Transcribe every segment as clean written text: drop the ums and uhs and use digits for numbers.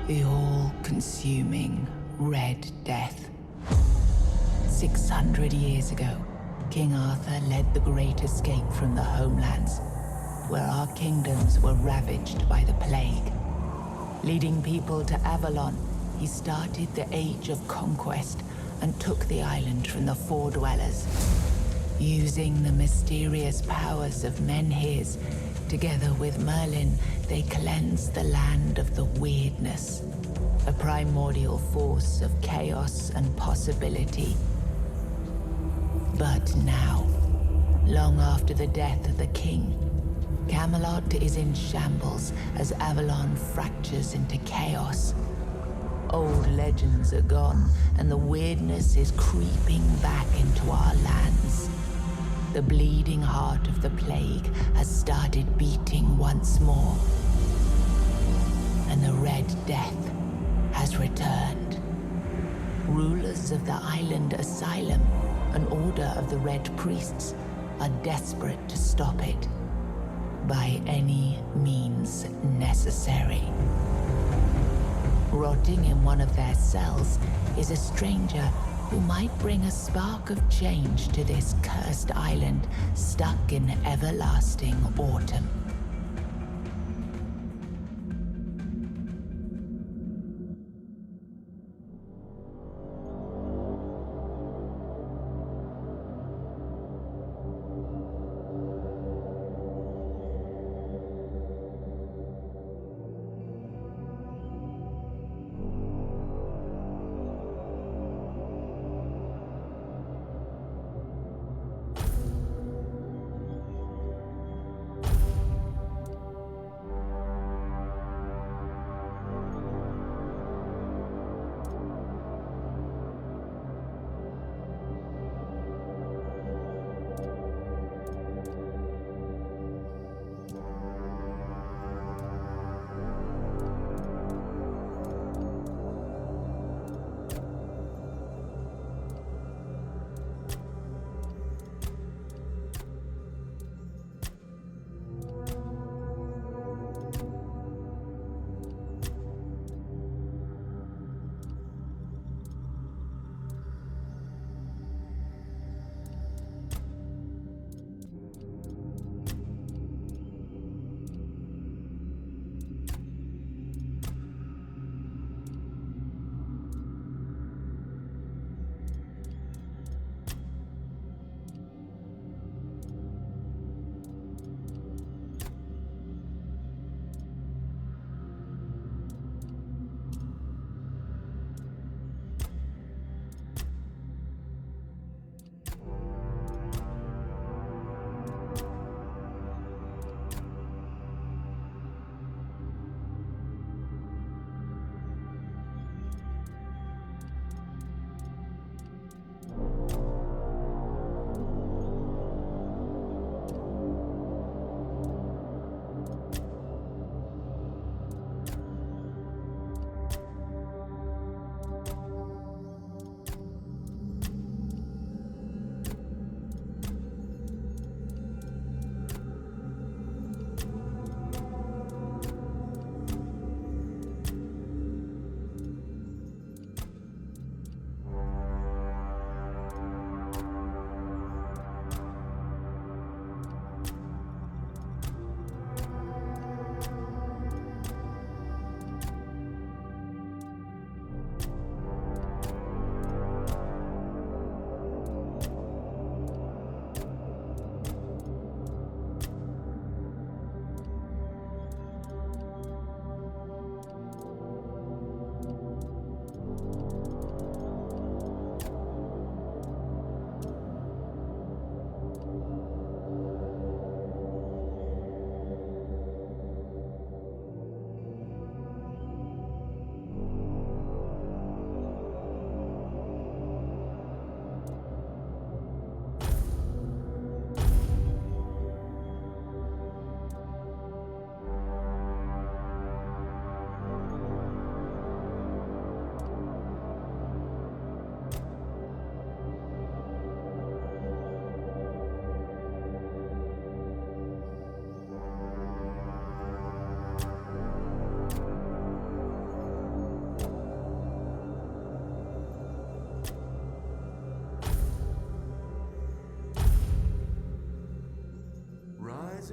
The all-consuming Red Death. 600 years ago, King Arthur led the great escape from the homelands, where our kingdoms were ravaged by the plague. Leading people to Avalon, he started the Age of Conquest and took the island from the Four-Dwellers. Using the mysterious powers of Menhirs, together with Merlin, they cleansed the land of the weirdness, a primordial force of chaos and possibility. But now, long after the death of the king, Camelot is in shambles as Avalon fractures into chaos. Old legends are gone, and the weirdness is creeping back into our lands. The bleeding heart of the plague has started beating once more, and the Red Death has returned. Rulers of the island asylum, an order of the Red Priests, are desperate to stop it by any means necessary. Rotting in one of their cells is a stranger who might bring a spark of change to this cursed island stuck in everlasting autumn.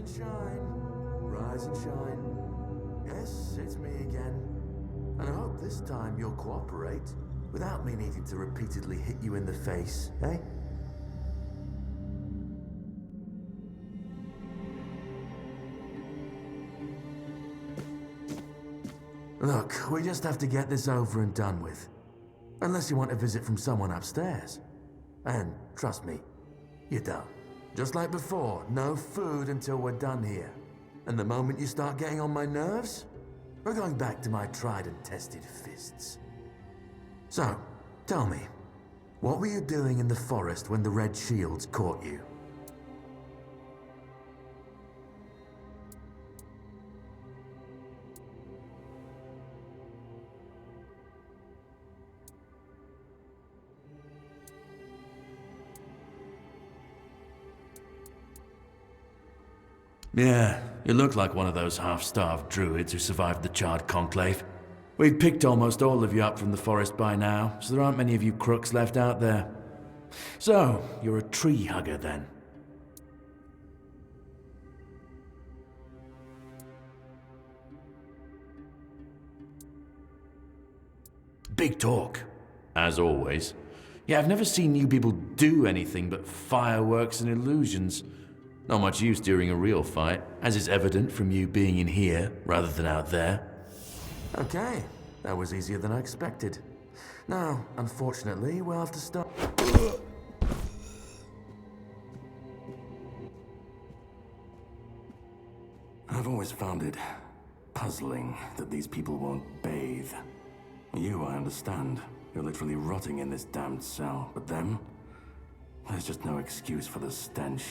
and shine, rise and shine. Yes, it's me again. And I hope this time you'll cooperate without me needing to repeatedly hit you in the face, eh? Look, we just have to get this over and done with. Unless you want a visit from someone upstairs. And trust me, you don't. Just like before, no food until we're done here. And the moment you start getting on my nerves, we're going back to my tried and tested fists. So, tell me, what were you doing in the forest when the Red Shields caught you? Yeah, you look like one of those half-starved druids who survived the Charred Conclave. We've picked almost all of you up from the forest by now, so there aren't many of you crooks left out there. So, you're a tree hugger then? Big talk, as always. Yeah, I've never seen you people do anything but fireworks and illusions. Not much use during a real fight, as is evident from you being in here rather than out there. Okay, that was easier than I expected. Now, unfortunately, we'll have to start. I've always found it puzzling that these people won't bathe. You, I understand. You're literally rotting in this damned cell. But them? There's just no excuse for the stench.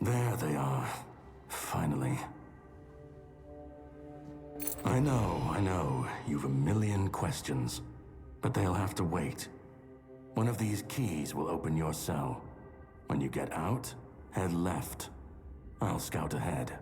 There they are. Finally. I know. You've a million questions. But they'll have to wait. One of these keys will open your cell. When you get out, head left. I'll scout ahead.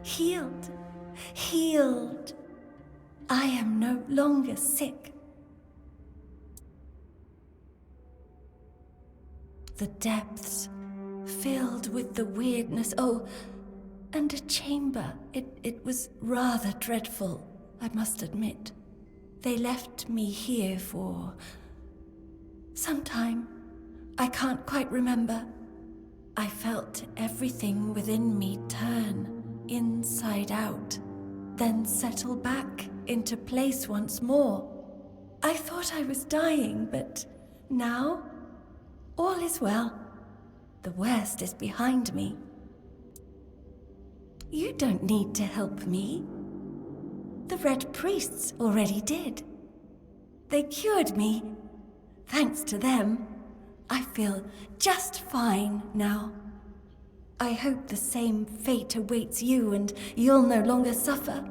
Healed. Healed. I am no longer sick. The depths, filled with the weirdness. Oh, and a chamber. It was rather dreadful, I must admit. They left me here for some time. I can't quite remember. I felt everything within me turn inside out, then settle back into place once more. I thought I was dying, but now all is well. The worst is behind me. You don't need to help me. The Red Priests already did. They cured me. Thanks to them, I feel just fine now. I hope the same fate awaits you and you'll no longer suffer.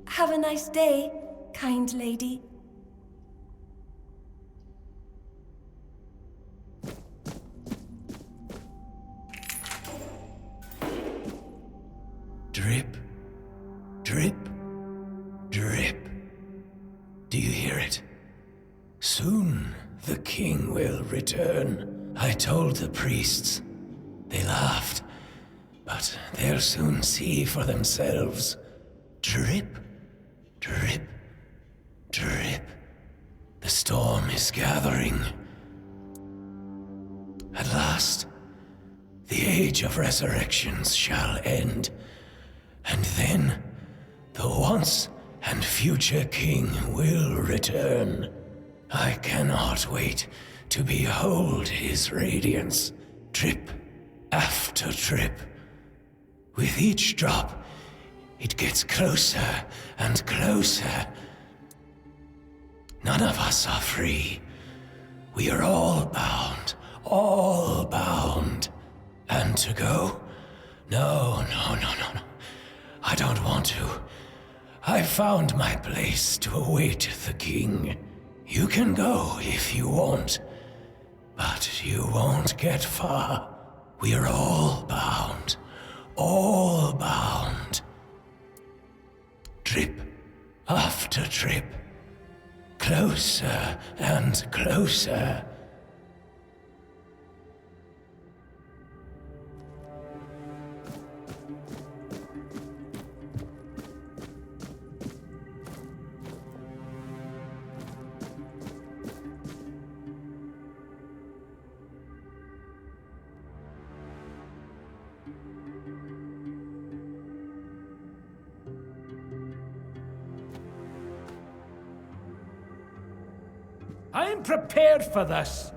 Have a nice day, kind lady. Drip, drip, drip. Do you hear it? Soon the king will return. I told the priests. They laughed, but they'll soon see for themselves. Drip, drip, drip. The storm is gathering. At last, the age of resurrections shall end, and then the once and future king will return. I cannot wait to behold his radiance, drip after drip. With each drop, it gets closer and closer. None of us are free. We are all bound, all bound. And to go? No. I don't want to. I found my place to await the king. You can go if you want, but you won't get far. We are all bound, all bound. Drip after drip, closer and closer. I'm prepared for this.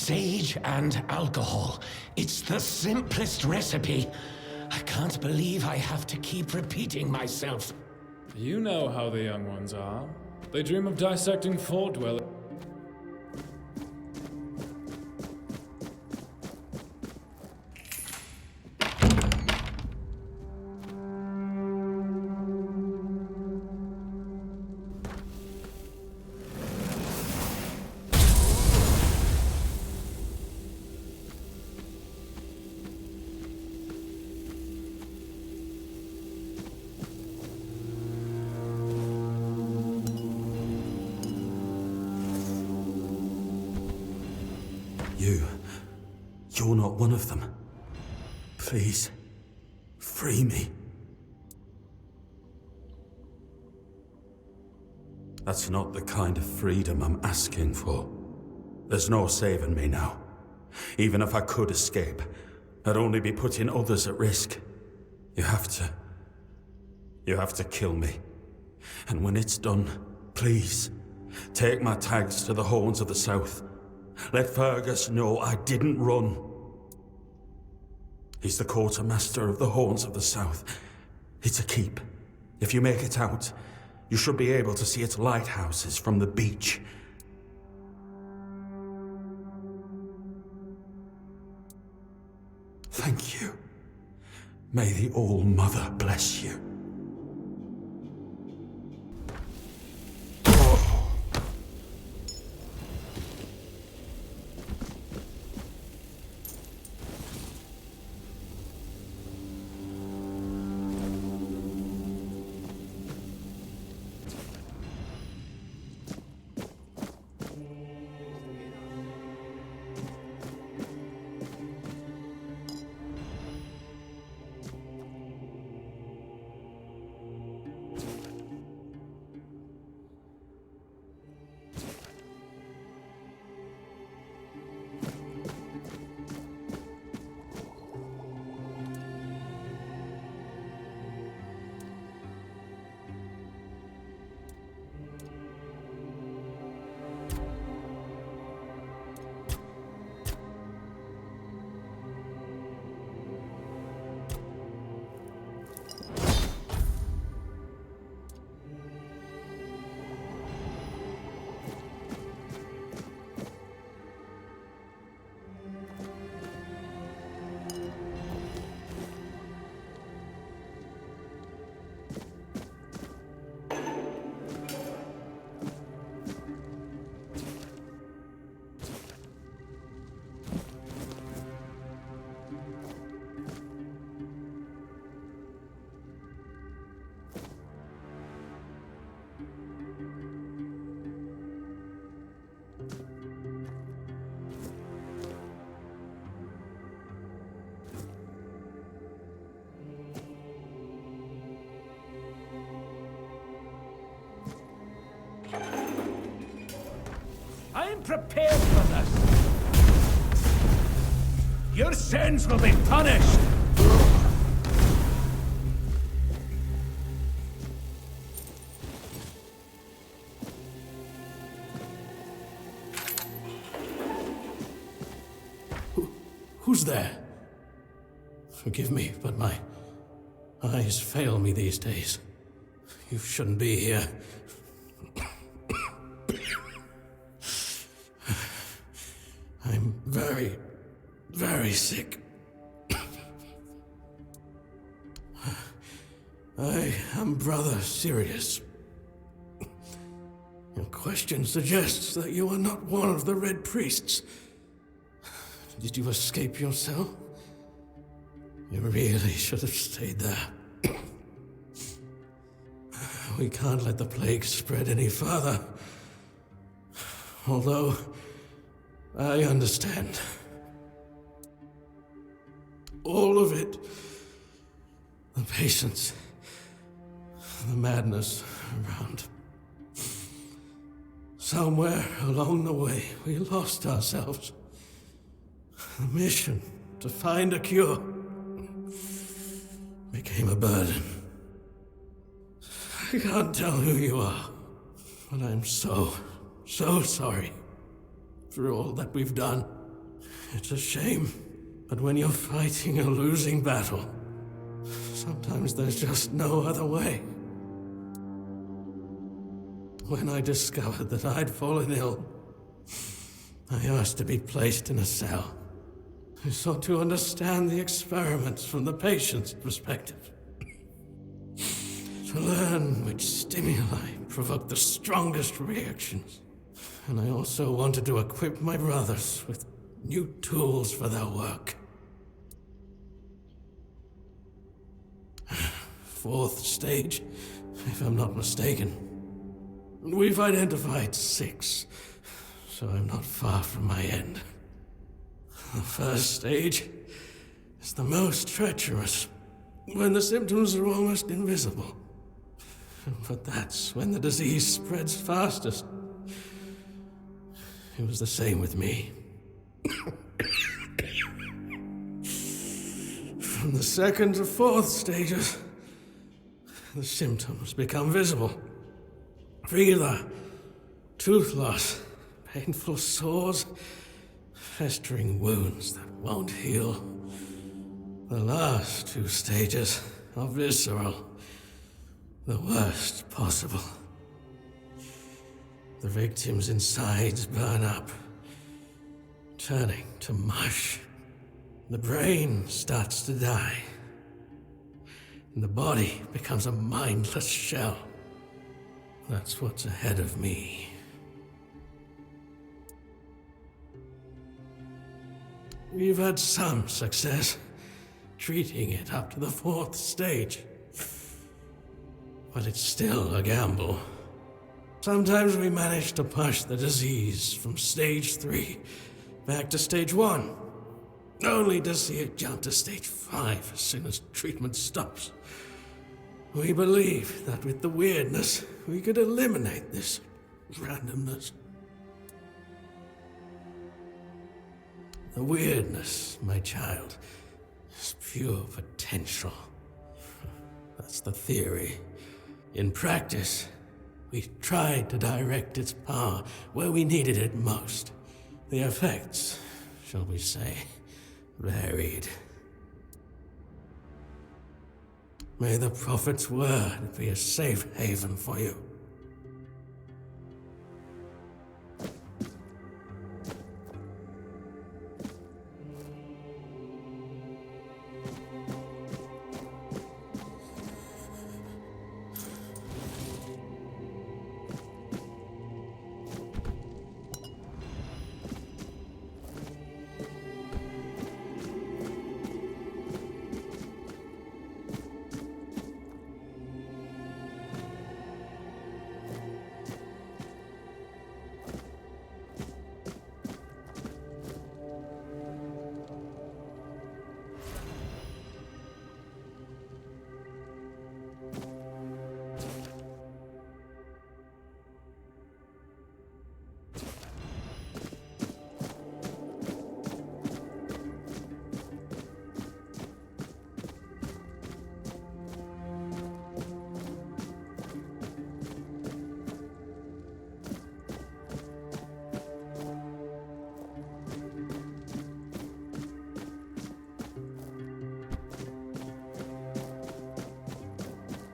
Sage and alcohol. It's the simplest recipe. I can't believe I have to keep repeating myself. You know how the young ones are. They dream of dissecting fort dwellers. You're not one of them. Please, free me. That's not the kind of freedom I'm asking for. There's no saving me now. Even if I could escape, I'd only be putting others at risk. You have to kill me. And when it's done, please, take my tags to the Horns of the South. Let Fergus know I didn't run. He's the quartermaster of the Horns of the South. It's a keep. If you make it out, you should be able to see its lighthouses from the beach. Thank you. May the All-Mother bless you. I'm prepared for this. Your sins will be punished. Who's there? Forgive me, but my eyes fail me these days. You shouldn't be here. I'm very, very sick. I am rather serious. Your question suggests that you are not one of the Red Priests. Did you escape your cell? You really should have stayed there. We can't let the plague spread any further. Although, I understand. All of it. The patience. The madness around. Somewhere along the way, we lost ourselves. The mission to find a cure became a burden. I can't tell who you are, but I'm so sorry for all that we've done. It's a shame, but when you're fighting a losing battle, sometimes there's just no other way. When I discovered that I'd fallen ill, I asked to be placed in a cell. I sought to understand the experiments from the patient's perspective. To learn which stimuli provoke the strongest reactions. And I also wanted to equip my brothers with new tools for their work. 4th stage, if I'm not mistaken. We've identified 6, so I'm not far from my end. The 1st stage is the most treacherous, when the symptoms are almost invisible. But that's when the disease spreads fastest. It was the same with me. From the 2nd to 4th stages, the symptoms become visible. Fever, tooth loss, painful sores, festering wounds that won't heal. The last 2 stages are visceral, the worst possible. The victim's insides burn up, turning to mush. The brain starts to die, and the body becomes a mindless shell. That's what's ahead of me. We've had some success treating it up to the 4th stage, but it's still a gamble. Sometimes we manage to push the disease from stage 3 back to stage 1, only to see it jump to stage 5 as soon as treatment stops. We believe that with the weirdness, we could eliminate this randomness. The weirdness, my child, is pure potential. That's the theory. In practice, we tried to direct its power where we needed it most. The effects, shall we say, varied. May the Prophet's word be a safe haven for you.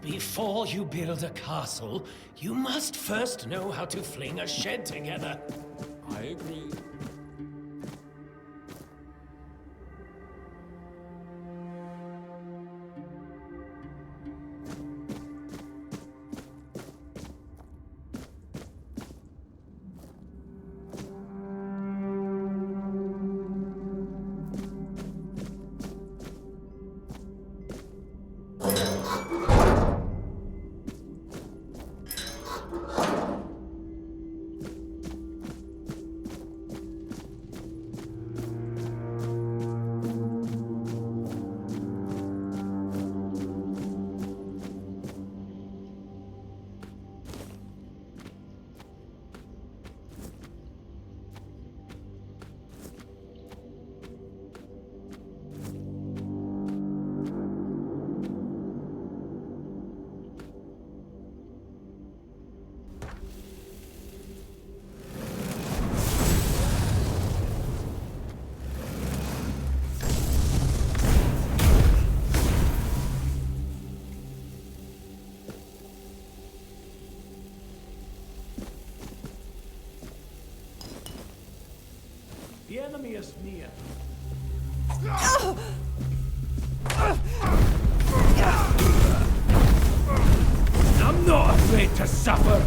Before you build a castle, you must first know how to fling a shed together. I agree. enemy is near. I'm not afraid to suffer.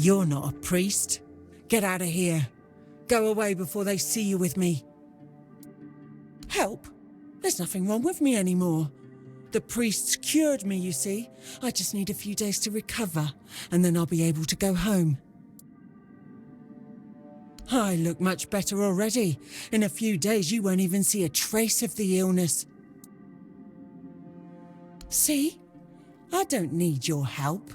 You're not a priest. Get out of here. Go away before they see you with me. Help? There's nothing wrong with me anymore. The priests cured me, you see. I just need a few days to recover, and then I'll be able to go home. I look much better already. In a few days, you won't even see a trace of the illness. See? I don't need your help.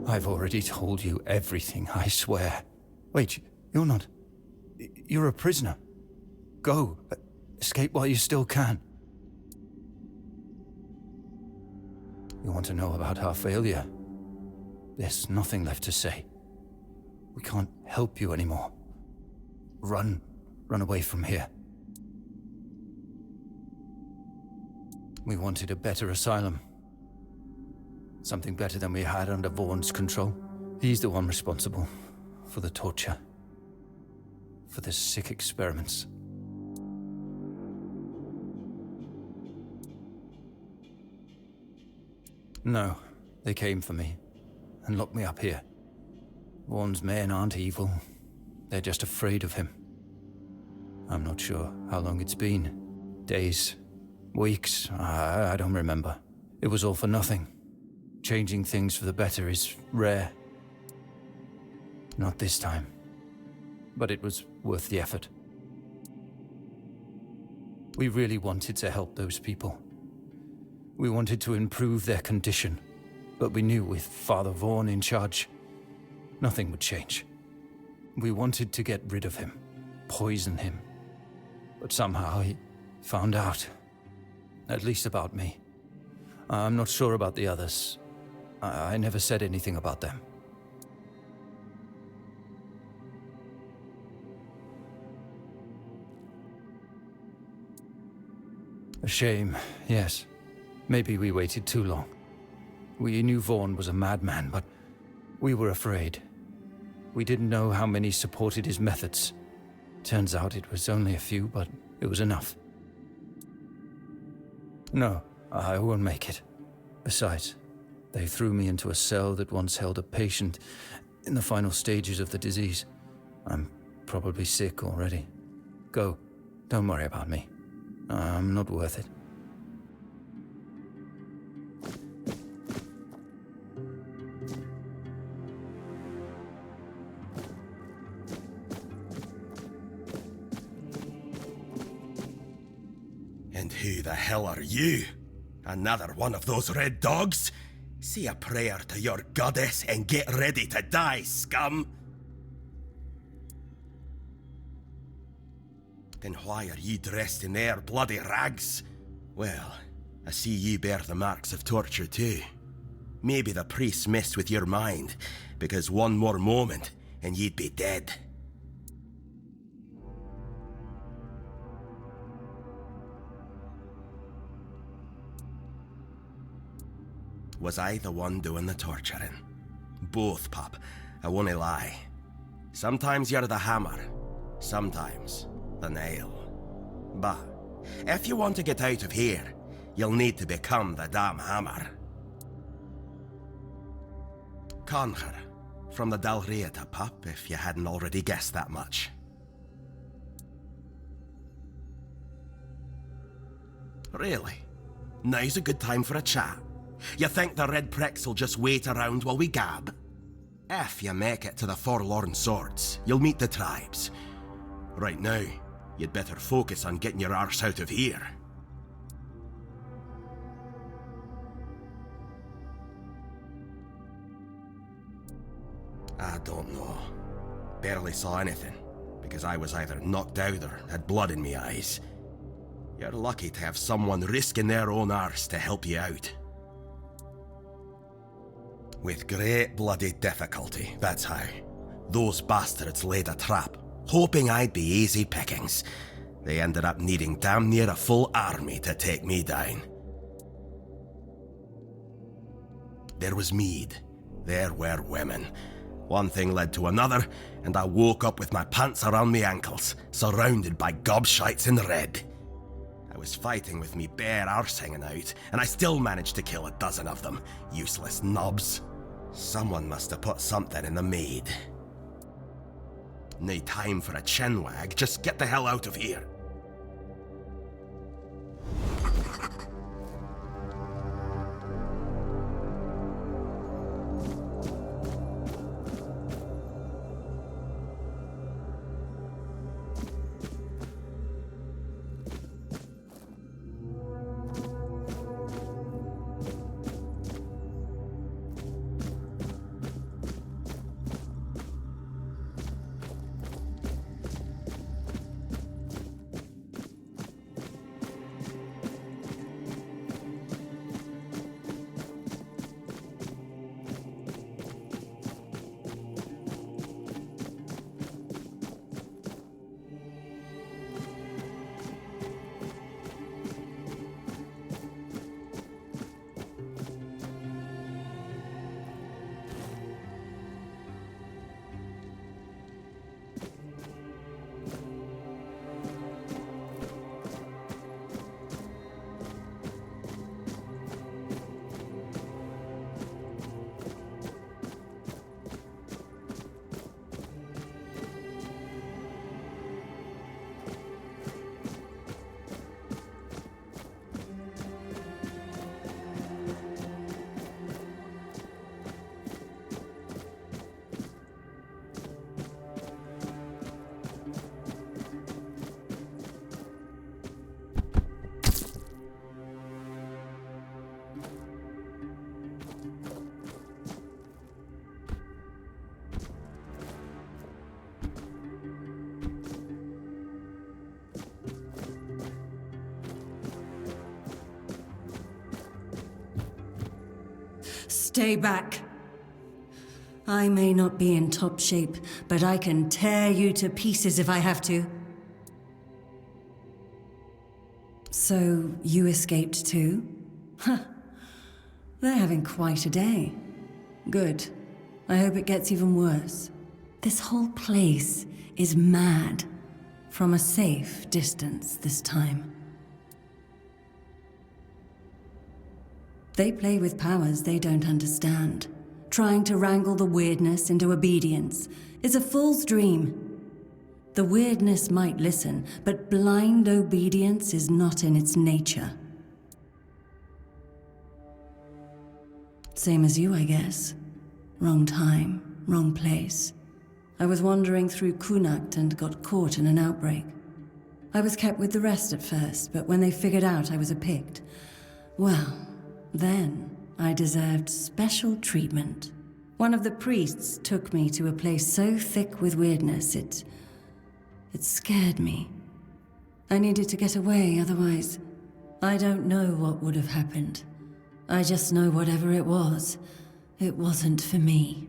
I've already told you everything, I swear. Wait, you're not... You're a prisoner. Go. Escape while you still can. You want to know about our failure? There's nothing left to say. We can't help you anymore. Run. Run away from here. We wanted a better asylum. Something better than we had under Vaughn's control. He's the one responsible for the torture. For the sick experiments. No, they came for me and locked me up here. Vaughn's men aren't evil. They're just afraid of him. I'm not sure how long it's been. Days, weeks, I don't remember. It was all for nothing. Changing things for the better is rare. Not this time. But it was worth the effort. We really wanted to help those people. We wanted to improve their condition. But we knew with Father Vaughn in charge, nothing would change. We wanted to get rid of him, poison him. But somehow he found out. At least about me. I'm not sure about the others. I never said anything about them. A shame, yes. Maybe we waited too long. We knew Vaughn was a madman, but we were afraid. We didn't know how many supported his methods. Turns out it was only a few, but it was enough. No, I won't make it. Besides, they threw me into a cell that once held a patient in the final stages of the disease. I'm probably sick already. Go. Don't worry about me. I'm not worth it. And who the hell are you? Another one of those red dogs? Say a prayer to your goddess and get ready to die, scum! Then why are ye dressed in their bloody rags? Well, I see ye bear the marks of torture too. Maybe the priests messed with your mind, because one more moment and ye'd be dead. Was I the one doing the torturing? Both, pup. I won't lie. Sometimes you're the hammer, sometimes the nail. But if you want to get out of here, you'll need to become the damn hammer. Conquer, from the Dalriata, pup, if you hadn't already guessed that much. Really? Now's a good time for a chat. You think the red pricks will just wait around while we gab? If you make it to the Forlorn Swords, you'll meet the tribes. Right now, you'd better focus on getting your arse out of here. I don't know. Barely saw anything, because I was either knocked out or had blood in me eyes. You're lucky to have someone risking their own arse to help you out. With great bloody difficulty, that's how. Those bastards laid a trap, hoping I'd be easy pickings. They ended up needing damn near a full army to take me down. There was mead. There were women. One thing led to another, and I woke up with my pants around my ankles, surrounded by gobshites in red. I was fighting with me bare arse hanging out, and I still managed to kill a dozen of them, useless knobs. Someone must have put something in the mead. No time for a chinwag, just get the hell out of here. Stay back. I may not be in top shape, but I can tear you to pieces if I have to. So, you escaped too? Huh. They're having quite a day. Good. I hope it gets even worse. This whole place is mad. From a safe distance this time. They play with powers they don't understand. Trying to wrangle the weirdness into obedience is a fool's dream. The weirdness might listen, but blind obedience is not in its nature. Same as you, I guess. Wrong time, wrong place. I was wandering through Kunakt and got caught in an outbreak. I was kept with the rest at first, but when they figured out I was a Pict, well, then I deserved special treatment. One of the priests took me to a place so thick with weirdness, it scared me. I needed to get away, otherwise, I don't know what would have happened. I just know whatever it wasn't for me.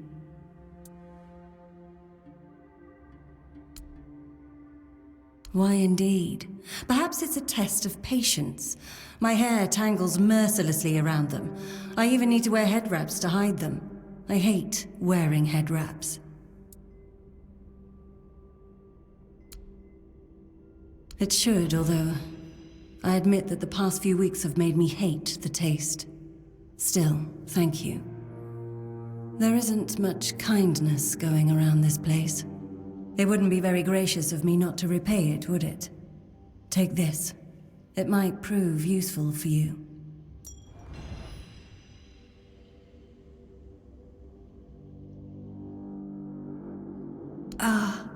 Why indeed? Perhaps it's a test of patience. My hair tangles mercilessly around them. I even need to wear head wraps to hide them. I hate wearing head wraps. It should, although I admit that the past few weeks have made me hate the taste. Still, thank you. There isn't much kindness going around this place. It wouldn't be very gracious of me not to repay it, would it? Take this. It might prove useful for you. Ah.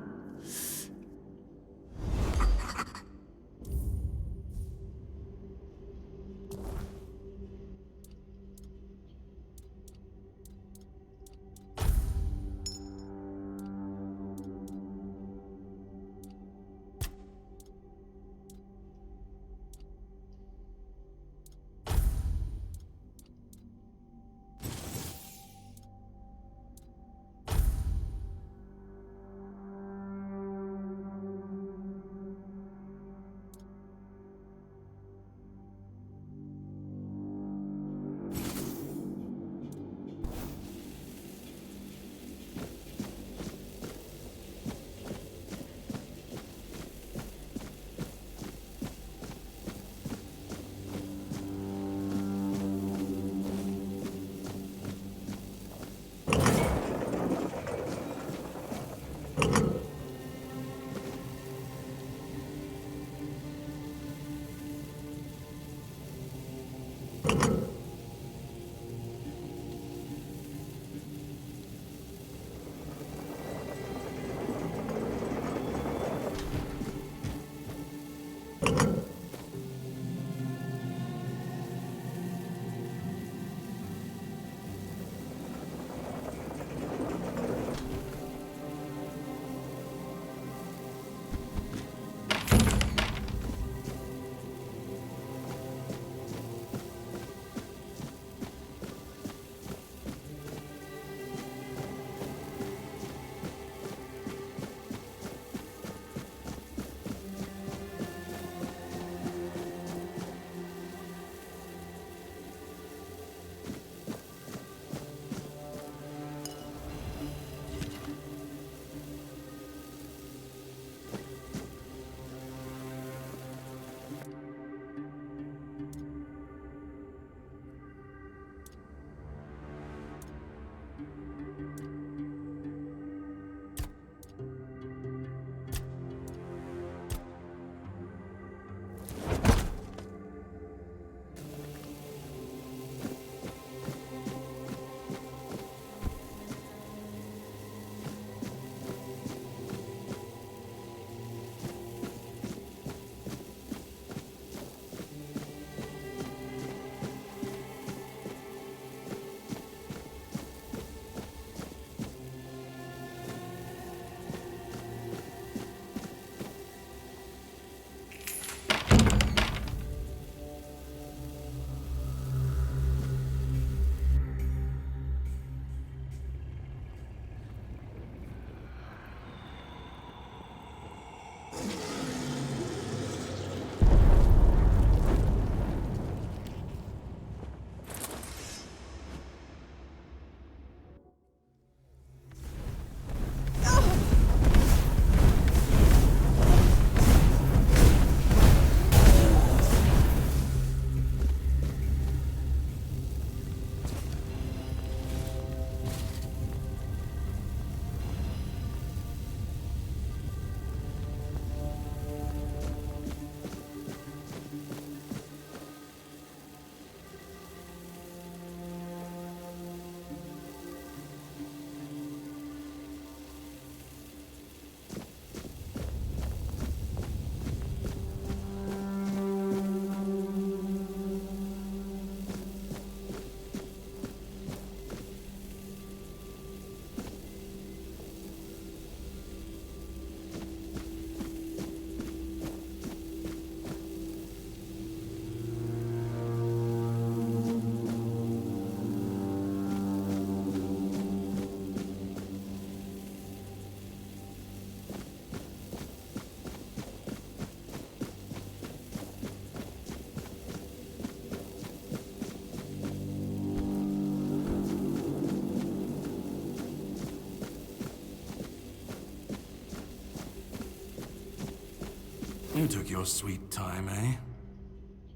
You took your sweet time, eh?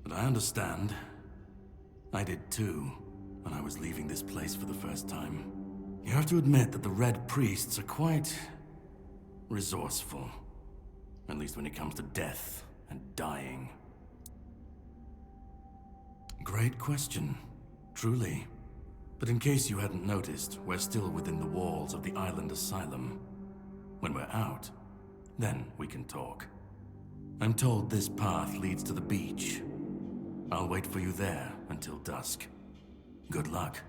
But I understand. I did too, when I was leaving this place for the first time. You have to admit that the Red Priests are quite resourceful. At least when it comes to death and dying. Great question, truly. But in case you hadn't noticed, we're still within the walls of the island asylum. When we're out, then we can talk. I'm told this path leads to the beach. I'll wait for you there until dusk. Good luck.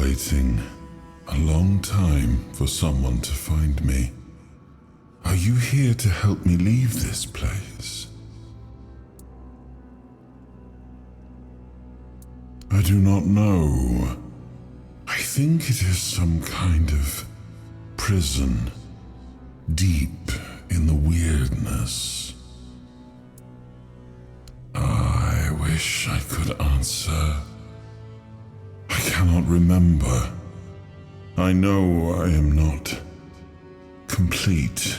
waiting a long time for someone to find me. Are you here to help me leave this place? I do not know. I think it is some kind of prison, deep in the weirdness. I wish I could answer. I cannot remember. I know I am not complete.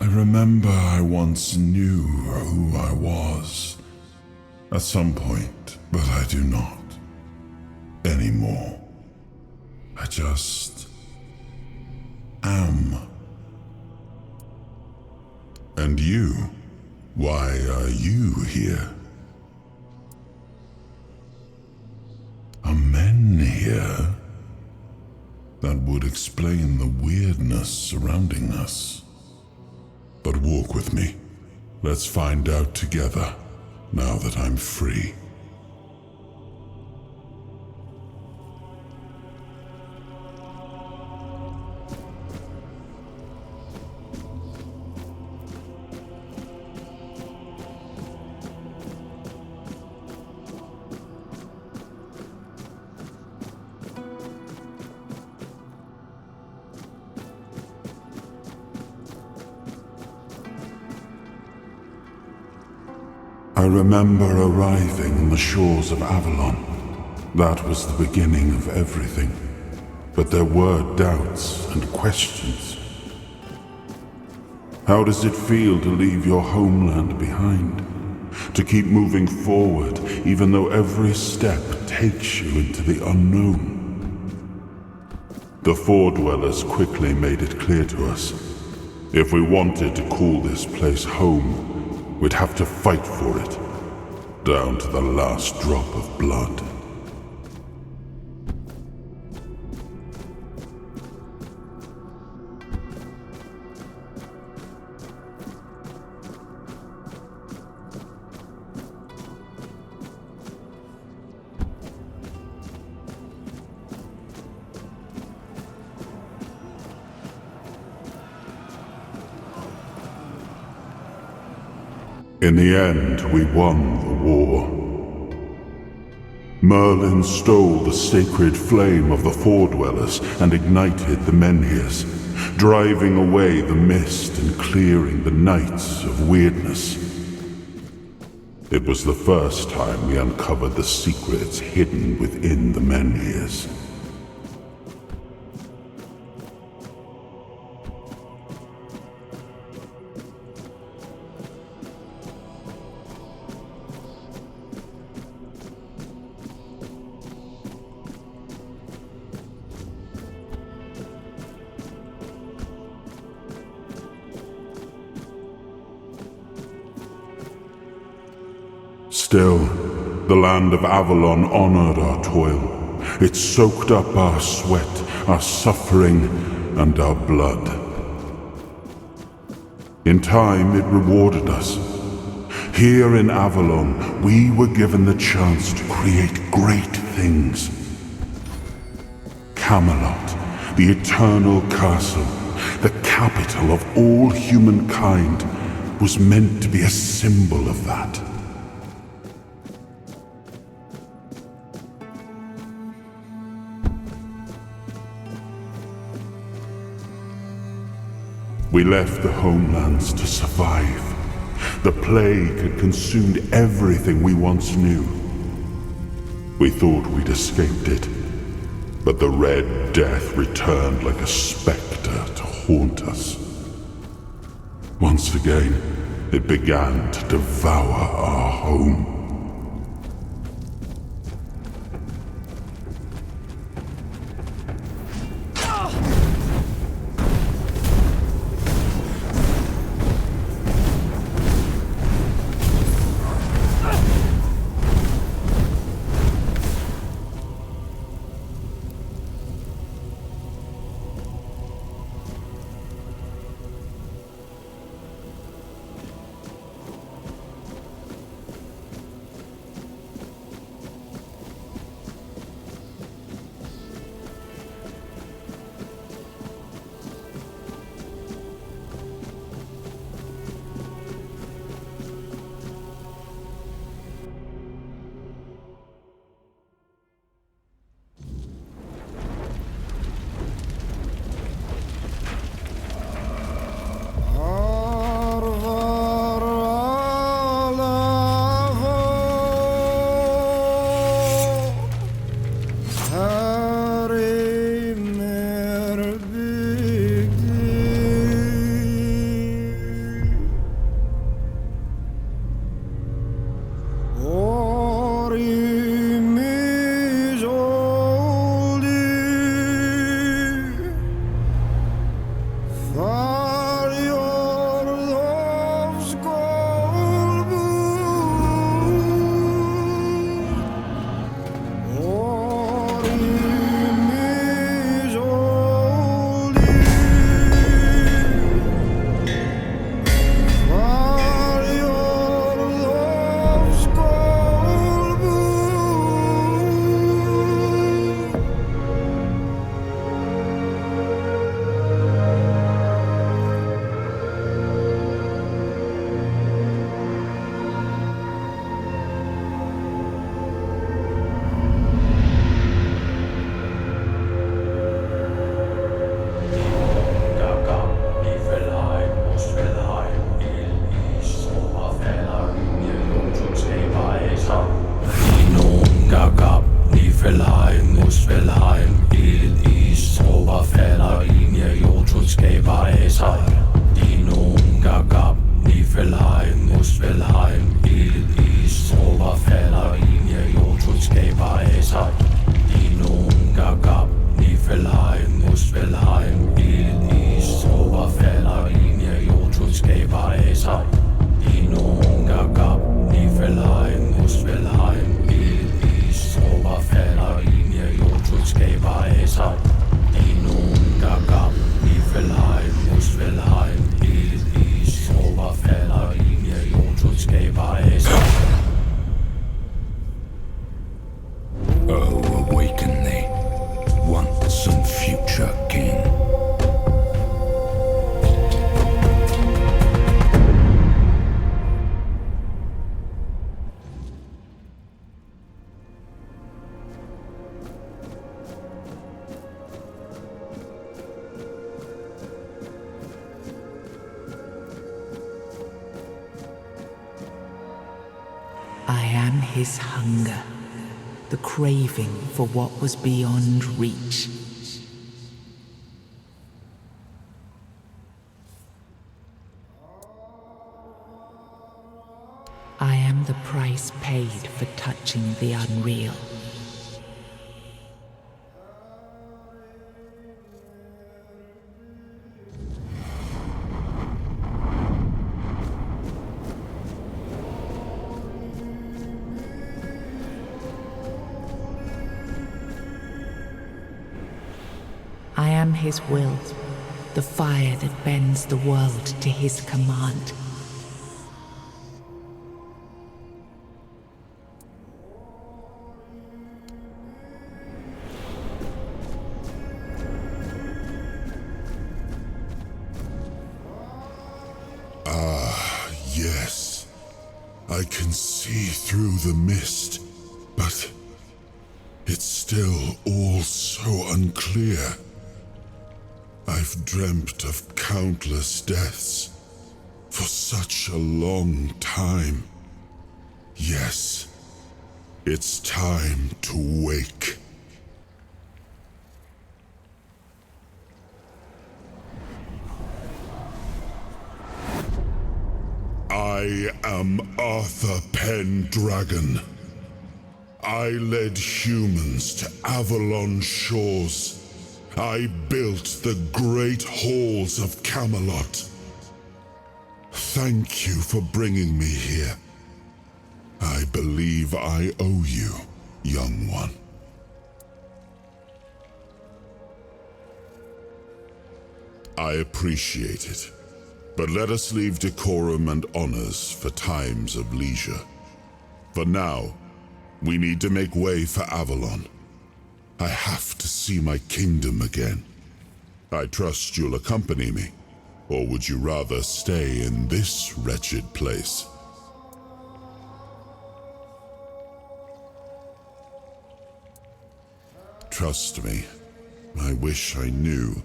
I remember I once knew who I was at some point, but I do not anymore. I just am. And you? Why are you here? Are men here? That would explain the weirdness surrounding us. But walk with me. Let's find out together, now that I'm free. I remember arriving on the shores of Avalon. That was the beginning of everything. But there were doubts and questions. How does it feel to leave your homeland behind? To keep moving forward, even though every step takes you into the unknown? The Four Dwellers quickly made it clear to us. If we wanted to call this place home, we'd have to fight for it, down to the last drop of blood. In the end, we won the war. Merlin stole the sacred flame of the Four Dwellers and ignited the Menhirs, driving away the mist and clearing the nights of weirdness. It was the first time we uncovered the secrets hidden within the Menhirs. Still, the land of Avalon honored our toil. It soaked up our sweat, our suffering, and our blood. In time, it rewarded us. Here in Avalon, we were given the chance to create great things. Camelot, the eternal castle, the capital of all humankind, was meant to be a symbol of that. We left the homelands to survive. The plague had consumed everything we once knew. We thought we'd escaped it, but the Red Death returned like a specter to haunt us. Once again, it began to devour our home. Muspelheim, Il East, Oberfeller, Linie, Jotutsgeber, Esat, Inung, Gagab, Niflheim, Muspelheim, Il East, Oberfeller, Linie, Jotutsgeber, Esat, Inung, Gagab, Niflheim, Muspelheim, Il East, Oberfeller, Linie, Jotutsgeber, Esat, Inung, Gagab, Niflheim, Muspelheim, Il East, Oberfeller, Linie, Jotutsgeber, Esat. Oh, awaken thee, once and future king. I am his hunger, the craving for what was beyond reach. I am the price paid for touching the unreal. I am his will, the fire that bends the world to his command. Yes, I can see through the mist, but it's still all so unclear. I've dreamt of countless deaths for such a long time. Yes, it's time to wake. I am Arthur Pendragon. I led humans to Avalon shores. I built the great halls of Camelot. Thank you for bringing me here. I believe I owe you, young one. I appreciate it. But let us leave decorum and honors for times of leisure. For now, we need to make way for Avalon. I have to see my kingdom again. I trust you'll accompany me, or would you rather stay in this wretched place? Trust me, I wish I knew.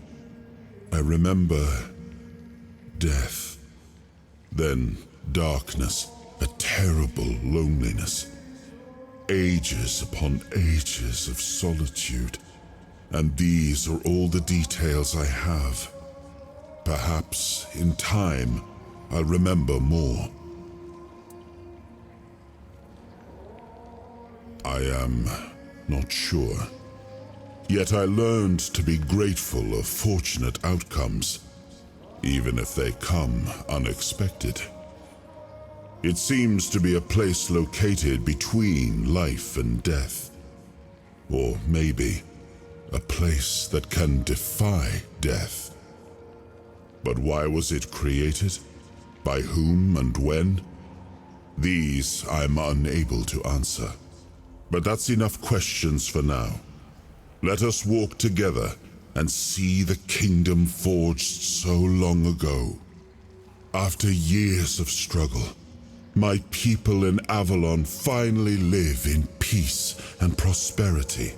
I remember death, then darkness, a terrible loneliness. Ages upon ages of solitude, and these are all the details I have. Perhaps, in time, I'll remember more. I am not sure. Yet I learned to be grateful of fortunate outcomes, even if they come unexpected. It seems to be a place located between life and death. Or maybe a place that can defy death. But why was it created? By whom and when? These I'm unable to answer. But that's enough questions for now. Let us walk together and see the kingdom forged so long ago. After years of struggle, my people in Avalon finally live in peace and prosperity.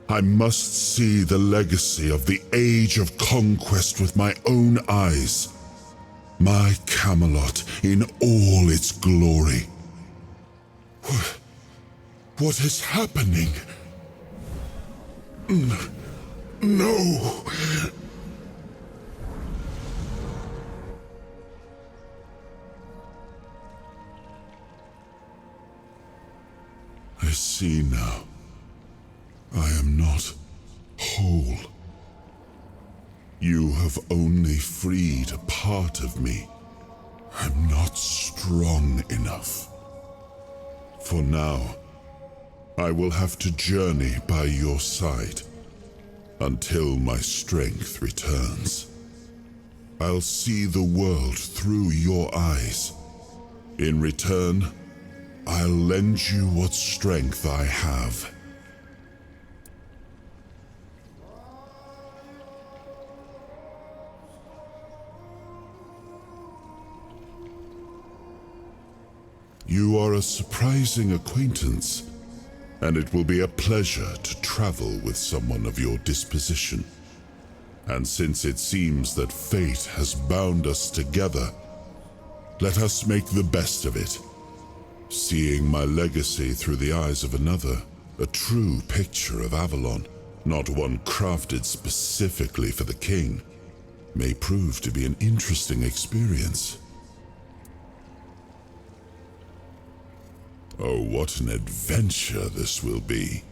I must see the legacy of the Age of Conquest with my own eyes. My Camelot in all its glory. What is happening? No. see now. I am not whole. You have only freed a part of me. I'm not strong enough. For now, I will have to journey by your side until my strength returns. I'll see the world through your eyes. In return, I'll lend you what strength I have. You are a surprising acquaintance, and it will be a pleasure to travel with someone of your disposition. And since it seems that fate has bound us together, let us make the best of it. Seeing my legacy through the eyes of another, a true picture of Avalon, not one crafted specifically for the king, may prove to be an interesting experience. Oh, what an adventure this will be.